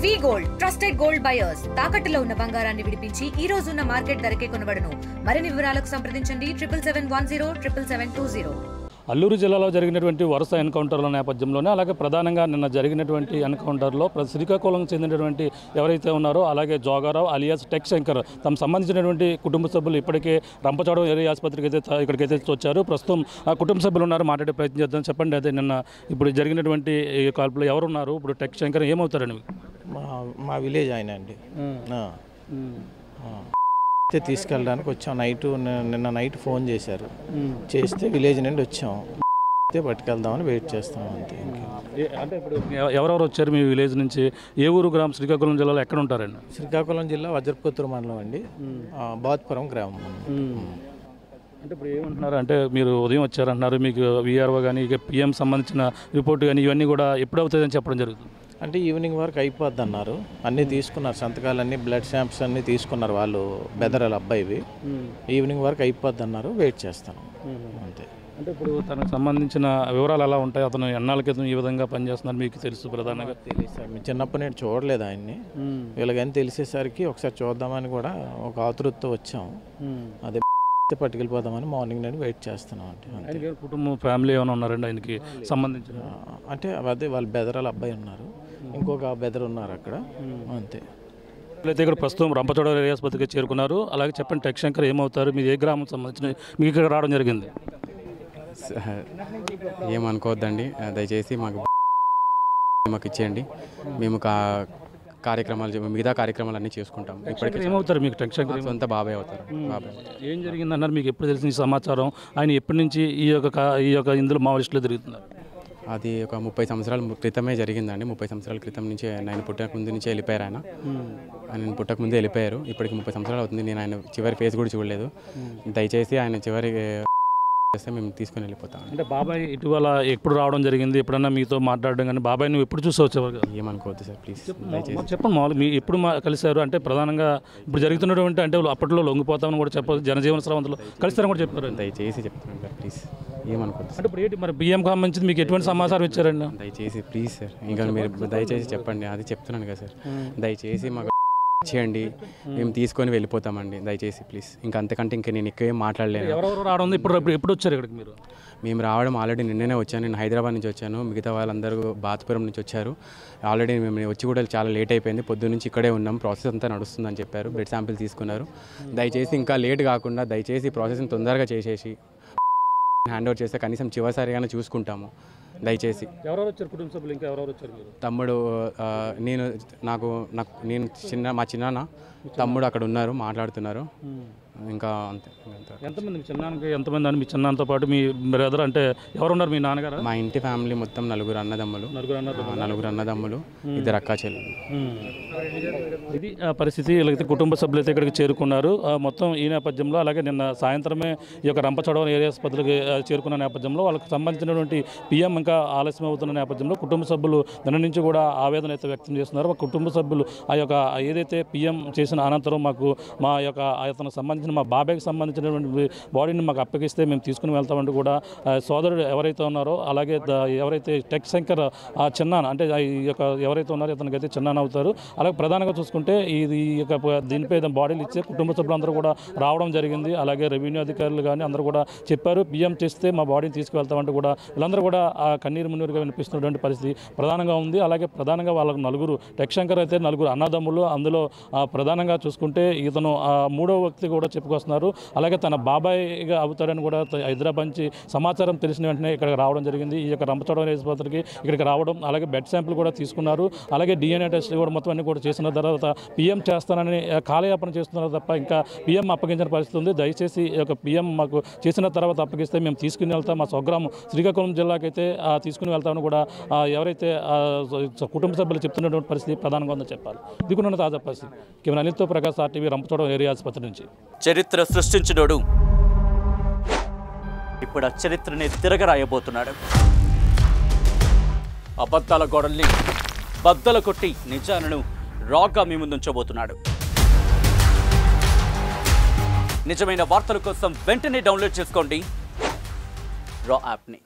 వి gold trusted gold buyers తాకట్టులో ఉన్న బంగారాన్ని విడిపించి ఈ రోజు ఉన్న మార్కెట్ ధరకే కొనబడును. మరిన్ని వివరాలకు సంప్రదించండి 77107720. అల్లూరు జిల్లాలో జరిగినటువంటి వరుస ఎన్కౌంటర్ల నేపథ్యంలోనే అలాగే ప్రధానంగా నిన్న జరిగినటువంటి ఎన్కౌంటర్లో శ్రీకాకుళం చెందినటువంటి ఎవరైతే ఉన్నారో అలాగే జోగారావు అలియాస్ టెక్ శంకర్ తమ సంబంధించినటువంటి కుటుంబ సభ్యులు ఇప్పటికే రంపచోడవరం ఏరియా ఆసుపత్రికి అయితే ఇక్కడికైతే వచ్చారు. ప్రస్తుతం కుటుంబ సభ్యులు ఉన్నారు, మాట్లాడే ప్రయత్నం చేద్దాం. చెప్పండి, అదే నిన్న ఇప్పుడు జరిగినటువంటి కాల్పులో ఎవరున్నారు? ఇప్పుడు టెక్ శంకర్ ఏమవుతారండి? మా విలేజ్ ఆయన అండి. తీసుకెళ్ళడానికి వచ్చాం. నిన్న నైట్ ఫోన్ చేశారు, చేస్తే విలేజ్ నుండి వచ్చాం, పట్టుకెళ్దామని వెయిట్ చేస్తాం అంతే. అంటే ఇప్పుడు ఎవరెవరు వచ్చారు మీ విలేజ్ నుంచి? ఏ ఊరు గ్రామం? శ్రీకాకుళం జిల్లాలో ఎక్కడ ఉంటారండి? శ్రీకాకుళం జిల్లా వజ్రపుత్తూరు మండలం అండి, బాత్పురం గ్రామం. అంటే ఇప్పుడు ఏమంటున్నారు అంటే మీరు ఉదయం వచ్చారంటున్నారు, మీకు విఆర్ఓ కానీ ఇక పిఎం సంబంధించిన రిపోర్ట్ కానీ ఇవన్నీ కూడా ఎప్పుడు అవుతుందని చెప్పడం జరుగుతుంది? అంటే ఈవినింగ్ వరకు అయిపోద్ది అన్నారు. అన్నీ తీసుకున్నారు, సంతకాలన్నీ, బ్లడ్ శాంప్స్ అన్నీ తీసుకున్నారు వాళ్ళు, బెదరాల అబ్బాయివి. ఈవినింగ్ వరకు అయిపోద్ది అన్నారు, వెయిట్ చేస్తాను అంతే. అంటే ఇప్పుడు తనకు సంబంధించిన వివరాలు ఎలా ఉంటాయి? అతను ఎన్నాళ్ళ క్రితం ఈ విధంగా పనిచేస్తున్నారు మీకు తెలుసు? ప్రధానంగా తెలియదు సార్, మీ చిన్నప్పుడు నేను చూడలేదు ఆయన్ని. వీళ్ళకని తెలిసేసరికి ఒకసారి చూద్దామని కూడా ఒక ఆతృతతో వచ్చాం. అదే పట్టుకెళ్ళిపోదామని మార్నింగ్ నేను వెయిట్ చేస్తున్నాం అంటే. కుటుంబం ఫ్యామిలీ ఏమైనా ఉన్నారండి ఆయనకి సంబంధించిన? అంటే అదే వాళ్ళ బెదరాల అబ్బాయి ఉన్నారు, ఇంకొక బెదర్ ఉన్నారు అక్కడ అంతే. అయితే ఇక్కడ ప్రస్తుతం రంపచోడవరం ఏరియా ఆసుపత్రికి చేరుకున్నారు. అలాగే చెప్పండి, టెక్ శంకర్ ఏమవుతారు? మీరు ఏ గ్రామం సంబంధించిన మీకు ఇక్కడ రావడం జరిగింది? ఏమనుకోవద్దండి, దయచేసి మాకు ఇచ్చేయండి. మేము కార్యక్రమాలు మిగతా కార్యక్రమాలు అన్నీ చేసుకుంటాం. ఇప్పటికీ ఏమవుతారు మీకు? టెక్ శంకర్ సొంత బాబాయ్ అవుతారు. బాబాయ్ ఏం జరిగిందన్నారు? మీకు ఎప్పుడు తెలిసిన ఈ సమాచారం? ఆయన ఎప్పటి నుంచి ఈ యొక్క ఇందులో మావోయిస్టులో తిరుగుతున్నారు? అది ఒక 30 సంవత్సరాల క్రితమే జరిగిందండి. 30 సంవత్సరాల క్రితం నుంచి ఆయన పుట్టక ముందు నుంచి వెళ్ళిపోయారు. ఆయన పుట్టక ముందే వెళ్ళిపోయారు. ఇప్పటికి 30 సంవత్సరాలు అవుతుంది. నేను ఆయన చివరి ఫేస్ కూడా చూడలేదు. దయచేసి ఆయన చివరి చేస్తే మేము తీసుకుని వెళ్ళిపోతాం. అంటే బాబాయ్ ఇటీవల ఎప్పుడు రావడం జరిగింది? ఎప్పుడన్నా మీతో మాట్లాడడం కానీ బాబాయ్ నువ్వు ఎప్పుడు చూసి వచ్చేవారు? ఏమనుకోవద్దు సార్, ప్లీజ్ చెప్పండి. మామూలు మీ ఎప్పుడు కలిశారు? అంటే ప్రధానంగా ఇప్పుడు జరుగుతున్నటువంటి అంటే అప్పట్లో లొంగిపోతామని కూడా చెప్పారు, జనజీవన స్రవంతులు కలిస్తారని కూడా చెప్పారు. దయచేసి చెప్తున్నాను సార్, ప్లీజ్ ఏమనుకోవద్దు. అంటే ఇప్పుడు ఏంటి మరి బియ్యం సంబంధించి మీకు ఎటువంటి సమాచారం ఇచ్చారండి? దయచేసి ప్లీజ్ సార్, ఇంకా మీరు దయచేసి చెప్పండి. అది చెప్తున్నాను కదా సార్, దయచేసి మాకు చేయండి, మేము తీసుకొని వెళ్ళిపోతామండి. దయచేసి ప్లీజ్, ఇంకా అంతకంటే ఇంకా నేను ఎక్కువ మాట్లాడలేను. ఎవరెవరు రావడం? ఎప్పుడు వచ్చారు ఇక్కడికి మీరు? మేము రావడం ఆల్రెడీ నిన్ననే వచ్చాను. నేను హైదరాబాద్ నుంచి వచ్చాను, మిగతా వాళ్ళందరూ బాత్పురం నుంచి వచ్చారు. ఆల్రెడీ మేము వచ్చి కూడా చాలా లేట్ అయిపోయింది. పొద్దున్న నుంచి ఇక్కడే ఉన్నాం, ప్రాసెస్ అంతా నడుస్తుందని చెప్పారు. బ్లడ్ శాంపిల్ తీసుకున్నారు. దయచేసి ఇంకా లేట్ కాకుండా దయచేసి ప్రాసెస్ని తొందరగా చేసేసి హ్యాండ్ ఓవర్ చేస్తే కనీసం చివరిసారిగానే చూసుకుంటాము. దయచేసి. ఎవరెవరు వచ్చారు కుటుంబ సభ్యులు? ఇంకా ఎవరెవరు వచ్చారు? తమ్ముడు, నేను మా చిన్నాన్న తమ్ముడు అక్కడ ఉన్నారు, మాట్లాడుతున్నారు. ఇంకా అంతే. ఎంతమంది మీ చిన్నాన్నకి? ఎంతమంది అని మీ చిన్నాన్నతో పాటు మీ బ్రదర్ అంటే ఎవరున్నారు? మీ నాన్నగారు? మా ఇంటి ఫ్యామిలీ మొత్తం నలుగురు అన్నదమ్ములు, 2 అక్కా చెల్లెలు. ఇది పరిస్థితి. వీళ్ళైతే కుటుంబ సభ్యులు అయితే ఇక్కడికి చేరుకున్నారు. మొత్తం ఈ నేపథ్యంలో అలాగే నిన్న సాయంత్రమే ఈ యొక్క రంపచోడవరం ఏరియా ఆసుపత్రికి చేరుకున్న నేపథ్యంలో వాళ్ళకి సంబంధించినటువంటి పిఎం ఇంకా ఆలస్యం అవుతున్న నేపథ్యంలో కుటుంబ సభ్యులు నిన్న నుంచి కూడా ఆవేదన అయితే వ్యక్తం చేస్తున్నారు. మా కుటుంబ సభ్యులు ఆ యొక్క ఏదైతే పిఎం చేసిన అనంతరం మాకు మా యొక్క అతనికి సంబంధించిన మా బాబాయ్కి సంబంధించినటువంటి బాడీని మాకు అప్పగిస్తే మేము తీసుకుని వెళ్తామంటూ కూడా సోదరుడు ఎవరైతే ఉన్నారో అలాగే ఎవరైతే టెక్ శంకర్ చిన్నాన్న అంటే ఈ యొక్క ఎవరైతే ఉన్నారో అతనికి అయితే చిన్నాన్న అవుతారు. అలాగే ప్రధానంగా చూసుకుంటే ఈ యొక్క దీనిపై బాడీలు ఇచ్చే కుటుంబ సభ్యులందరూ కూడా రావడం జరిగింది. అలాగే రెవెన్యూ అధికారులు కానీ అందరూ కూడా చెప్పారు, పిఎం చేస్తే మా బాడీని తీసుకువెళ్తామంటూ కూడా వీళ్ళందరూ కూడా కన్నీరు మున్నీరుగా వినిపిస్తున్నటువంటి పరిస్థితి ప్రధానంగా ఉంది. అలాగే ప్రధానంగా వాళ్ళకు నలుగురు, టెక్ శంకర్ అయితే నలుగురు అన్నదమ్ములు, అందులో ప్రధానంగా చూసుకుంటే ఇతను 3వ వ్యక్తి కూడా చెప్పుకొస్తున్నారు. అలాగే తన బాబాయ్గా అవుతాడని కూడా హైదరాబాద్ నుంచి సమాచారం తెలిసిన వెంటనే ఇక్కడికి రావడం జరిగింది. ఈ యొక్క రంపచోడవరం ఆసుపత్రికి ఇక్కడికి రావడం, అలాగే బ్లడ్ శాంపిల్ కూడా తీసుకున్నారు. అలాగే DNA టెస్ట్ కూడా మొత్తం అన్ని కూడా చేసిన తర్వాత పిఎం చేస్తానని కాలయాపన చేస్తున్నారు తప్ప ఇంకా పిఎం అప్పగించిన పరిస్థితి ఉంది. దయచేసి ఈ యొక్క పిఎం మాకు చేసిన తర్వాత అప్పగిస్తే మేము తీసుకుని వెళ్తాం, మా స్వగ్రామం శ్రీకాకుళం జిల్లాకైతే తీసుకుని వెళ్తామని కూడా ఎవరైతే కుటుంబ సభ్యులు చెప్తున్నటువంటి పరిస్థితి ప్రధానంగా ఉందని చెప్పాలి. దిగున్న తాజా పరిస్థితి. కేవలం అనిల్తో ప్రకాష్, RTV, రంపచోడవరం ఏరియా ఆసుపత్రి నుంచి. చరిత్ర సృష్టించినోడు ఇప్పుడు ఆ చరిత్రని తిరగరాయబోతున్నాడు. అబద్ధాల గోడల్ని బద్దలు కొట్టి నిజాలను రాగా మీ ముందుంచబోతున్నాడు. నిజమైన వార్తల కోసం వెంటనే డౌన్లోడ్ చేసుకోండి రా యాప్ని.